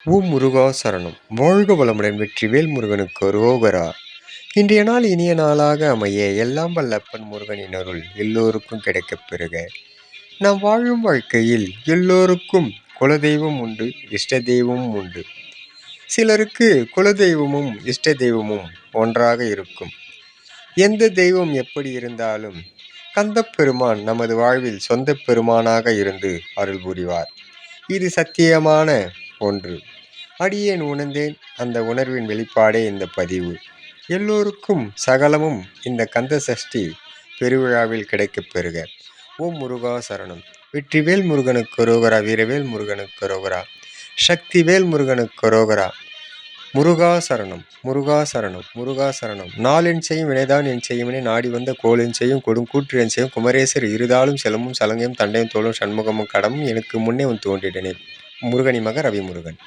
முருகா சரணம். வாழ்க வளமுடன். வெற்றிவேல் முருகனுக்கு அரோகரா. இன்றைய நாள் இனிய நாளாக அமைய எல்லாம் வல்ல அப்பன் முருகனின் அருள் எல்லோருக்கும் கிடைக்கப் பெறுக. நாம் வாழும் வாழ்க்கையில் எல்லோருக்கும் குலதெய்வம் உண்டு, இஷ்ட தெய்வமும் உண்டு. சிலருக்கு குலதெய்வமும் இஷ்ட தெய்வமும் ஒன்றாக இருக்கும். எந்த தெய்வம் எப்படி இருந்தாலும் கந்தப்பெருமான் நமது வாழ்வில் சொந்த பெருமானாக இருந்து அருள் புரிவார். இது சத்தியமான ஒன்று. அடியேன் உணர்ந்தேன். அந்த உணர்வின் வெளிப்பாடே இந்த பதிவு. எல்லோருக்கும் சகலமும் இந்த கந்த சஷ்டி பெருவிழாவில் கிடைக்கப் பெறுக. ஓம் முருகா சரணம். வெற்றிவேல் முருகனுக்கு அரோகரா. வீரவேல் முருகனுக்கு அரோகரா. சக்திவேல் முருகனுக்கு அரோகரா. முருகா சரணம். முருகா சரணம். முருகா சரணம். நாளென் செய்யும் வினைதான் என் செய்யுமனே நாடி வந்த கோளென் செய்யும் கொடுங்கூற்று என் செய்யும் குமரேசர் இருதாலும் செலமும் சலங்கையும் தண்டையும் தோளும் சண்முகமும் கடமும் எனக்கு முன்னே தோன்றிடனே. முருகனி மக ரவி முருகன்.